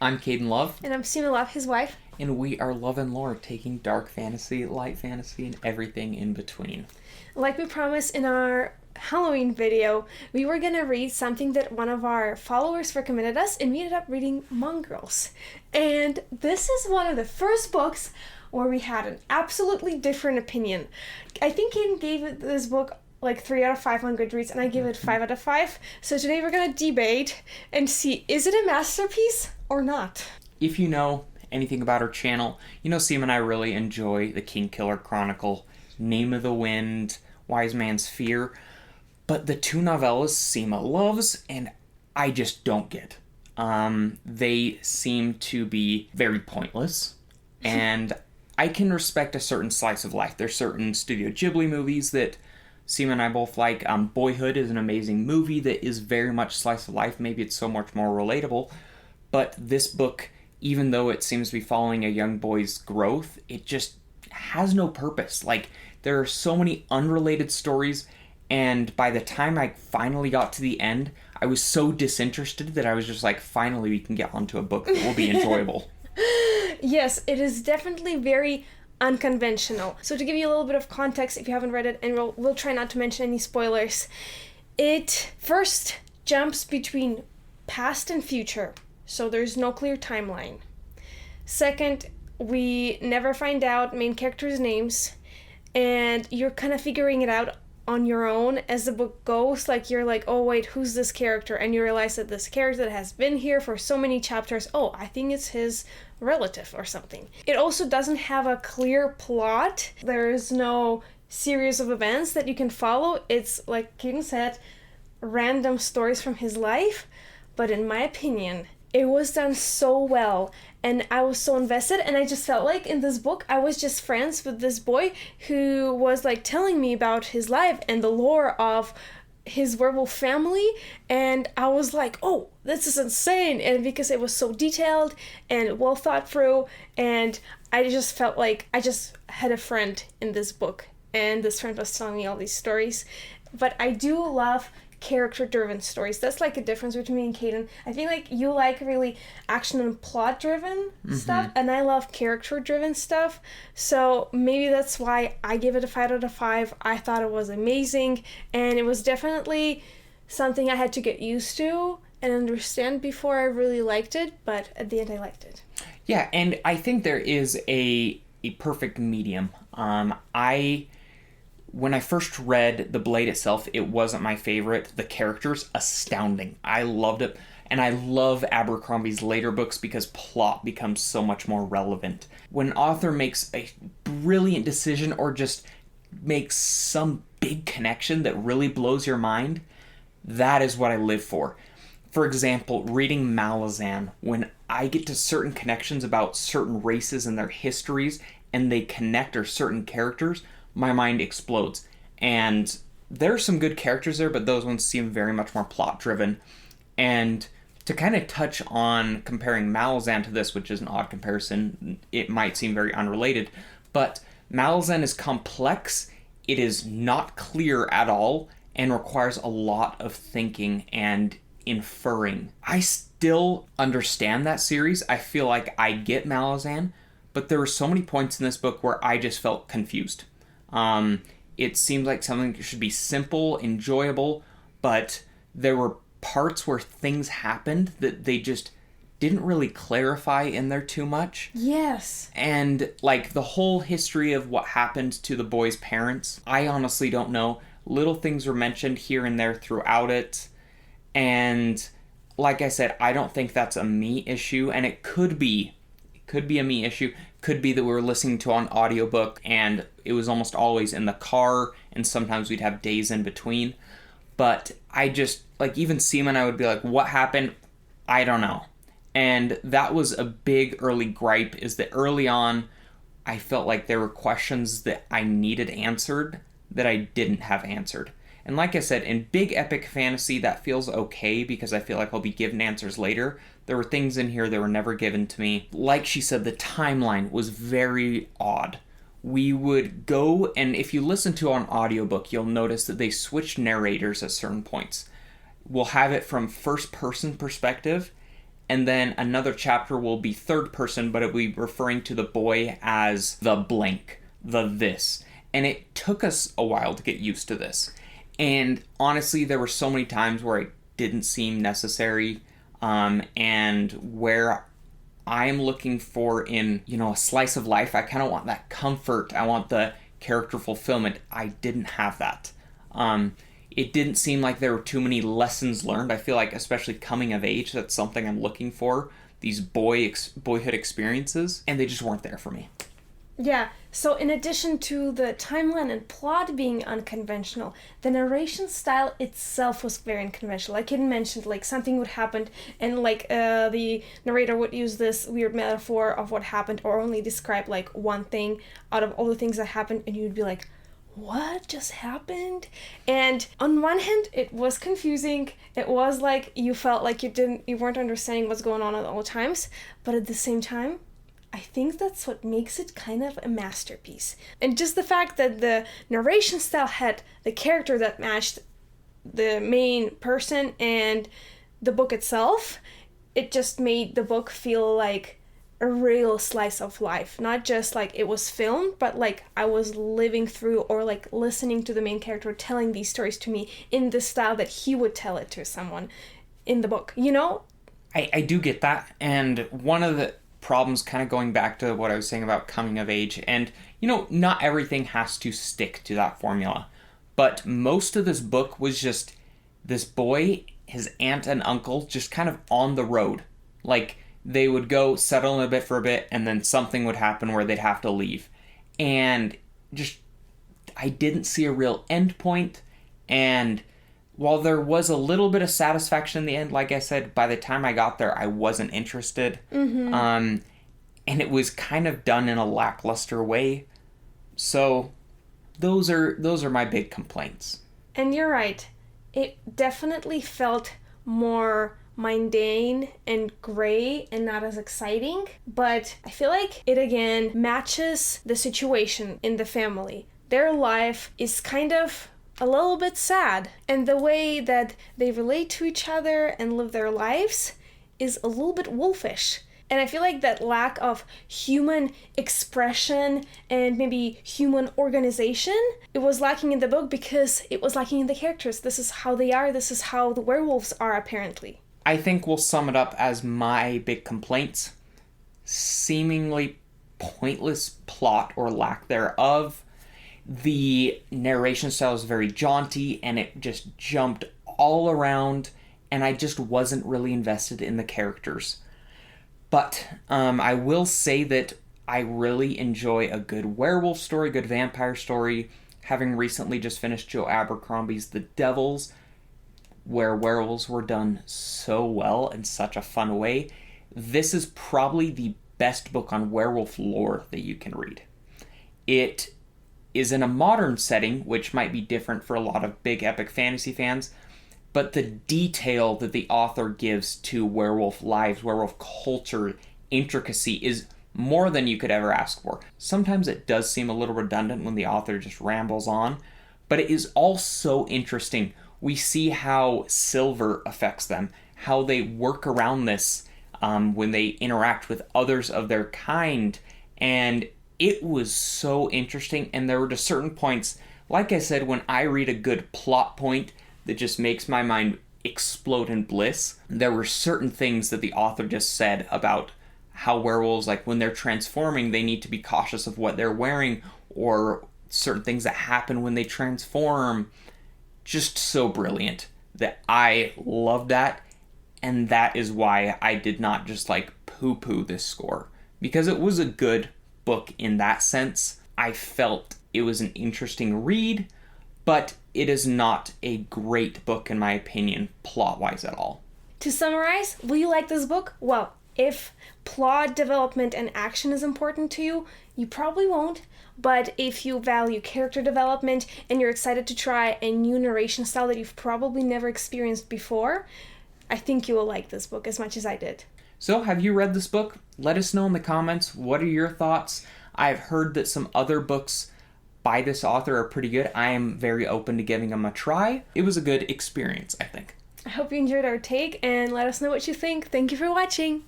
I'm Caden Love, And I'm Sima Love, his wife. and we are Love and Lore, taking dark fantasy, light fantasy, and everything in between. Like we promised in our Halloween video, we were gonna read something that one of our followers recommended us, and we ended up reading Mongrels. And this is one of the first books where we had an absolutely different opinion. I think Caden gave this book like 3 out of 5 on Goodreads, and I gave it 5 out of 5. So today we're gonna debate and see, is it a masterpiece or not? If you know anything about our channel, you know Seema and I really enjoy the Kingkiller Chronicle, Name of the Wind, Wise Man's Fear, but the two novellas Seema loves, and I just don't get. They seem to be very pointless, and I can respect a certain slice of life. There's certain Studio Ghibli movies that Seema and I both like. Boyhood is an amazing movie that is very much slice of life. Maybe it's so much more relatable. But this book, even though it seems to be following a young boy's growth, it just has no purpose. Like, there are so many unrelated stories, and by the time I finally got to the end, I was so disinterested that I was just like, finally we can get onto a book that will be enjoyable. Yes, it is definitely very unconventional. So to give you a little bit of context, if you haven't read it, and we'll try not to mention any spoilers, it first jumps between past and future, so there's no clear timeline. Second, we never find out main characters' names, and you're kind of figuring it out on your own as the book goes. Like, you're like, oh wait, who's this character? And you realize that this character that has been here for so many chapters, oh, I think it's his relative or something. It also doesn't have a clear plot. There is no series of events that you can follow. It's, like Kaden said, random stories from his life. But in my opinion, it was done so well, and I was so invested, and I just felt like in this book I was just friends with this boy who was like telling me about his life and the lore of his werewolf family, and I was like, oh, this is insane. And because it was so detailed and well thought through, and I just felt like I just had a friend in this book, and this friend was telling me all these stories. But I do love character-driven stories. That's like a difference between me and Caden. I think like you like really action and plot-driven stuff, and I love character-driven stuff. So maybe that's why I give it a 5 out of 5. I thought it was amazing, and it was definitely something I had to get used to and understand before I really liked it, but at the end I liked it. Yeah, and I think there is a perfect medium. When I first read The Blade itself, it wasn't my favorite. The characters, astounding. I loved it. And I love Abercrombie's later books because plot becomes so much more relevant. When an author makes a brilliant decision or just makes some big connection that really blows your mind, that is what I live for. For example, reading Malazan, when I get to certain connections about certain races and their histories, and they connect or certain characters, my mind explodes. And there are some good characters there, but those ones seem very much more plot-driven. And to kind of touch on comparing Malazan to this, which is an odd comparison, it might seem very unrelated, but Malazan is complex, it is not clear at all, and requires a lot of thinking and inferring. I still understand that series. I feel like I get Malazan, but there were so many points in this book where I just felt confused. It seemed like something that should be simple, enjoyable, but there were parts where things happened that they just didn't really clarify in there too much. Yes. And, like, the whole history of what happened to the boy's parents, I honestly don't know. Little things were mentioned here and there throughout it, and like I said, I don't think that's a me issue, and it could be a me issue. Could be that we were listening to an audiobook and it was almost always in the car, and sometimes we'd have days in between. But I just, like, even Seema and I would be like, what happened? I don't know. And that was a big early gripe, is that early on I felt like there were questions that I needed answered that I didn't have answered. And like I said, in big epic fantasy, that feels okay because I feel like I'll be given answers later. There were things in here that were never given to me. Like she said, the timeline was very odd. We would go, and if you listen to an audiobook, you'll notice that they switch narrators at certain points. We'll have it from first person perspective, and then another chapter will be third person, but it will be referring to the boy as the blank, the this. And it took us a while to get used to this. And honestly, there were so many times where it didn't seem necessary, and where I'm looking for in, a slice of life, I kind of want that comfort. I want the character fulfillment. I didn't have that. It didn't seem like there were too many lessons learned. I feel like, especially coming of age, that's something I'm looking for. These boyhood experiences, and they just weren't there for me. Yeah, so in addition to the timeline and plot being unconventional, the narration style itself was very unconventional. Like it mentioned, like something would happen and the narrator would use this weird metaphor of what happened or only describe like one thing out of all the things that happened, and you'd be like, what just happened? And on one hand, it was confusing. It was like you felt like you weren't understanding what's going on at all times, but at the same time, I think that's what makes it kind of a masterpiece. And just the fact that the narration style had the character that matched the main person and the book itself, it just made the book feel like a real slice of life. Not just like it was filmed, but like I was living through or like listening to the main character telling these stories to me in the style that he would tell it to someone in the book, I do get that. And one of the problems, kind of going back to what I was saying about coming of age, and not everything has to stick to that formula, but most of this book was just this boy, his aunt and uncle just kind of on the road. Like they would go settle in a bit for a bit, and then something would happen where they'd have to leave, and just I didn't see a real end point. And while there was a little bit of satisfaction in the end, like I said, by the time I got there, I wasn't interested. Mm-hmm. And it was kind of done in a lackluster way. So those are my big complaints. And you're right. It definitely felt more mundane and gray and not as exciting. But I feel like it again matches the situation in the family. Their life is kind of a little bit sad, and the way that they relate to each other and live their lives is a little bit wolfish. And I feel like that lack of human expression and maybe human organization, it was lacking in the book because it was lacking in the characters. This is how they are. This is how the werewolves are, apparently. I think we'll sum it up as my big complaints. Seemingly pointless plot or lack thereof. The narration style is very jaunty, and it just jumped all around, and I just wasn't really invested in the characters. But I will say that I really enjoy a good werewolf story, good vampire story, having recently just finished Joe Abercrombie's The Devils, where werewolves were done so well in such a fun way. This is probably the best book on werewolf lore that you can read. It is in a modern setting, which might be different for a lot of big epic fantasy fans, but the detail that the author gives to werewolf lives, werewolf culture, intricacy is more than you could ever ask for. Sometimes it does seem a little redundant when the author just rambles on, but it is all so interesting. We see how silver affects them, how they work around this when they interact with others of their kind, and it was so interesting. And there were just certain points, like I said, when I read a good plot point that just makes my mind explode in bliss, there were certain things that the author just said about how werewolves, like when they're transforming, they need to be cautious of what they're wearing, or certain things that happen when they transform. Just so brilliant that I loved that, and that is why I did not just like poo-poo this score, because it was a good book in that sense. I felt it was an interesting read, but it is not a great book in my opinion, plot-wise at all. To summarize, will you like this book? Well, if plot development and action is important to you, you probably won't. But if you value character development and you're excited to try a new narration style that you've probably never experienced before, I think you will like this book as much as I did. So, have you read this book? Let us know in the comments. What are your thoughts? I've heard that some other books by this author are pretty good. I am very open to giving them a try. It was a good experience, I think. I hope you enjoyed our take and let us know what you think. Thank you for watching.